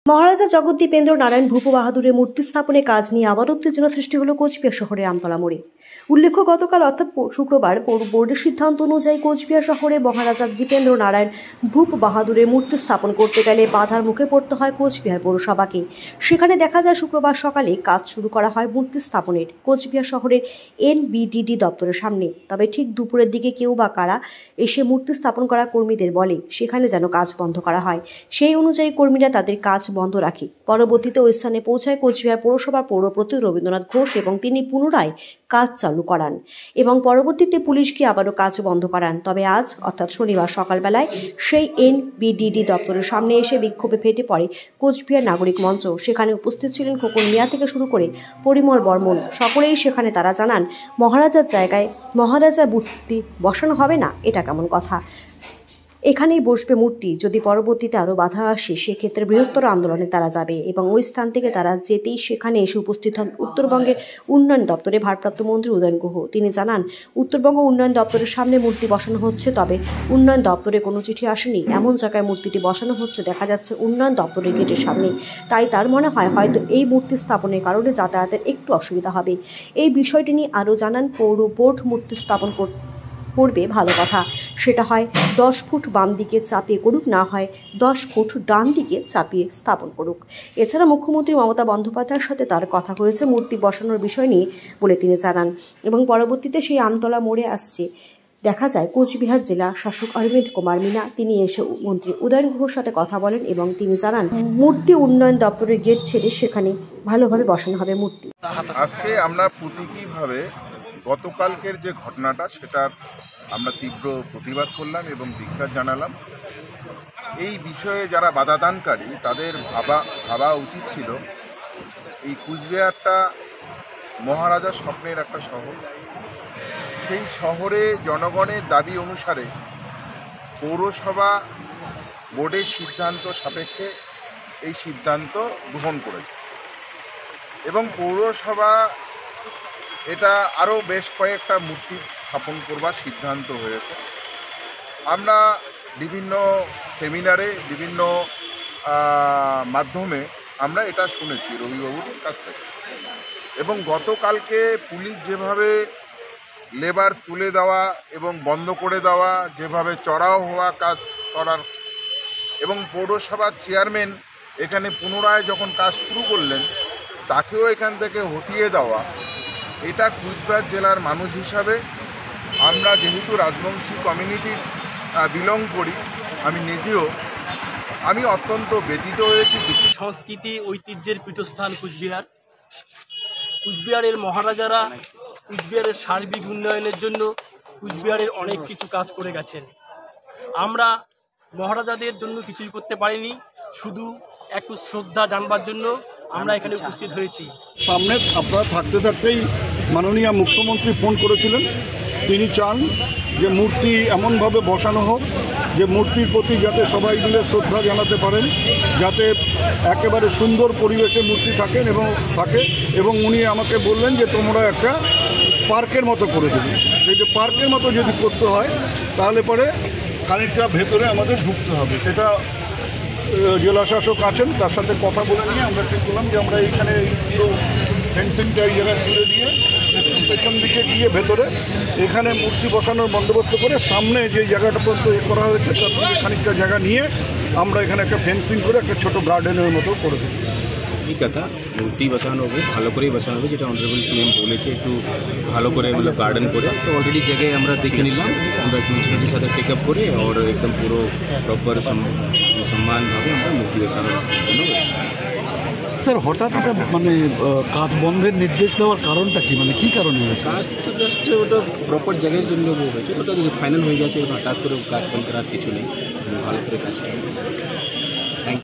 মহারাজা জগদ্দীপেন্দ্র নারায়ণ ভূপ বাহাদুরের মূর্তি স্থাপনে কাজ নিয়ে আবার উত্তেজনা সৃষ্টি হলো কোচবিহার শহরের আমতলা মোড়ে। উল্লেখ্য, গতকাল অর্থাৎ শুক্রবার বোর্ডের সিদ্ধান্ত অনুযায়ী কোচবিহার শহরে মহারাজা জিতেন্দ্র নারায়ণ ভূপ বাহাদুরের মূর্তি স্থাপন করতে গেলে বাধার মুখে পড়তে হয় কোচবিহার পৌরসভাকে। সেখানে দেখা যায় শুক্রবার সকালে কাজ শুরু করা হয় মূর্তি স্থাপনের কোচবিহার শহরের NBDD দপ্তরের সামনে। তবে ঠিক দুপুরের দিকে কেউ বা কারা এসে মূর্তি স্থাপন করা কর্মীদের বলে সেখানে যেন কাজ বন্ধ করা হয়। সেই অনুযায়ী কর্মীরা তাদের কাজ বন্ধ রাখে। পরবর্তীতে ওই স্থানে পৌঁছায় কোচবিহার পৌরসভার পৌরপ্রতি রবীন্দ্রনাথ ঘোষ এবং তিনি পুনরায় কাজ চালু করান এবং পরবর্তীতে পুলিশকে আবারও কাজ বন্ধ করান। তবে আজ অর্থাৎ শনিবার সকালবেলায় সেই NBDD দপ্তরের সামনে এসে বিক্ষোভে ফেটে পড়ে কোচবিহার নাগরিক মঞ্চ। সেখানে উপস্থিত ছিলেন খোকন মিয়া থেকে শুরু করে পরিমল বর্মন। সকলেই সেখানে তারা জানান, মহারাজার জায়গায় মহারাজার মূর্তি বসানো হবে না, এটা কেমন কথা? এখানেই বসবে মূর্তি। যদি পরবর্তীতে আরও বাধা আসে সেক্ষেত্রে বৃহত্তর আন্দোলনে তারা যাবে এবং ওই স্থান থেকে তারা যেতেই সেখানে এসে উপস্থিত হন উত্তরবঙ্গের উন্নয়ন দপ্তরে ভারপ্রাপ্ত মন্ত্রী উদয়ন গুহ। তিনি জানান, উত্তরবঙ্গ উন্নয়ন দপ্তরের সামনে মূর্তি বসানো হচ্ছে, তবে উন্নয়ন দপ্তরে কোনো চিঠি আসেনি। এমন জায়গায় মূর্তিটি বসানো হচ্ছে দেখা যাচ্ছে উন্নয়ন দপ্তরের গেটের সামনে। তাই তার মনে হয় হয়তো এই মূর্তি স্থাপনের কারণে যাতায়াতের একটু অসুবিধা হবে। এই বিষয়টি নিয়ে আরও জানান, পৌর বোর্ড মূর্তি স্থাপন করবে ভালো কথা, সেটা হয় 10 ফুট বাম দিকে চাপিয়ে করুক, না হয় 10 ফুট ডান দিকে চাপিয়ে স্থাপন করুক। এছাড়া মুখ্যমন্ত্রী মমতা বন্দ্যোপাধ্যায়ের সাথে তার কথা হয়েছে মূর্তি বসানোর বিষয় নিয়ে বলে তিনি জানান এবং পরবর্তীতে সেই আমতলা মোড়ে আসছে দেখা যায় কোচবিহার জেলা শাসক অরবিন্দ কুমার মিনা। তিনি এসে মন্ত্রী উদয়ন গুহর সাথে কথা বলেন এবং তিনি জানান মূর্তি উন্নয়ন দপ্তরের গেট ছেড়ে সেখানে ভালোভাবে বসানো হবে মূর্তি। আজকে আমরা প্রতীকীভাবে গতকালকের যে ঘটনাটা সেটার আমরা তীব্র প্রতিবাদ করলাম এবং ধিক্কার জানালাম। এই বিষয়ে যারা বাধাদানকারী তাদের ভাবা উচিত ছিল এই কুচবিহারটা মহারাজার স্বপ্নের একটা শহর। সেই শহরে জনগণের দাবি অনুসারে পৌরসভা বোর্ডের সিদ্ধান্ত সাপেক্ষে এই সিদ্ধান্ত গ্রহণ করেছে এবং পৌরসভা এটা আরও বেশ কয়েকটা মূর্তি স্থাপন করবার সিদ্ধান্ত হয়েছে। আমরা বিভিন্ন সেমিনারে বিভিন্ন মাধ্যমে আমরা এটা শুনেছি রবিবাবুর কাছ থেকে এবং গতকালকে পুলিশ যেভাবে লেবার তুলে দেওয়া এবং বন্ধ করে দেওয়া, যেভাবে চড়াও হওয়া কাজ করার এবং পৌরসভার চেয়ারম্যান এখানে পুনরায় যখন কাজ শুরু করলেন তাকেও এখান থেকে হটিয়ে দেওয়া, এটা কুচবিহার জেলার মানুষ হিসাবে আমরা যেহেতু রাজবংশী কমিউনিটির বিলং করি, আমি নিজেও অত্যন্ত ব্যথিত হয়েছি। সংস্কৃতি ঐতিহ্যের পীঠস্থান কুচবিহার। কুচবিহারের মহারাজারা কুচবিহারের সার্বিক উন্নয়নের জন্য কুচবিহারের অনেক কিছু কাজ করে গেছেন। আমরা মহারাজাদের জন্য কিছুই করতে পারিনি, শুধু একটু শ্রদ্ধা জানবার জন্য আমরা এখানে উপস্থিত হয়েছি। সামনে আপনারা থাকতে থাকতেই মাননীয় মুখ্যমন্ত্রী ফোন করেছিলেন। তিনি চান যে মূর্তি এমনভাবে বসানো হোক যে মূর্তির প্রতি যাতে সবাই মিলে শ্রদ্ধা জানাতে পারেন, যাতে একেবারে সুন্দর পরিবেশে মূর্তি থাকে এবং উনি আমাকে বললেন যে তোমরা একটা পার্কের মতো করে দেবে। সেই যে পার্কের মতো যদি করতে হয় তাহলে পরে খানিকটা ভেতরে আমাদের ঢুকতে হবে। সেটা জেলা শাসক আছেন, তার সাথে কথা বলে নিয়ে আমরা ঠিক করলাম যে আমরা এইখানে ফেন্সিংটা এই জায়গায় তুলে দিয়ে পেছন দিকে গিয়ে ভেতরে এখানে মূর্তি বসানোর বন্দোবস্ত করে সামনে যে জায়গাটা পর্যন্ত করা হয়েছে তার থেকে খানিকটা জায়গা নিয়ে আমরা এখানে একটা ফেন্সিং করে একটা ছোট গার্ডেনের মতো করে দিই। ঠিক কথা, মূর্তি বসানো হবে, ভালো করেই বসানো হবে, যেটা অনারেবল CM বলেছে একটু ভালো করে গার্ডেন করে। তো অলরেডি জায়গায় আমরা দেখে নিলাম, আমরা মিউনিসিপ্যালিটির সাথে টেক আপ করে আর একদম পুরো প্রপার সম্মানভাবে আমরা মূর্তি বসানোর জন্য। স্যার, হঠাৎ একটা কাজ বন্ধের নির্দেশ দেওয়ার কারণটা কি, কী কারণে হয়েছে? কাজ তো জাস্ট ওটা প্রপার জায়গার জন্য হয়েছে, তো ওটা ফাইনাল হয়ে গেছে, হঠাৎ করে কাজ বন্ধ করার কিছু নেই, ভালো করে কাজটা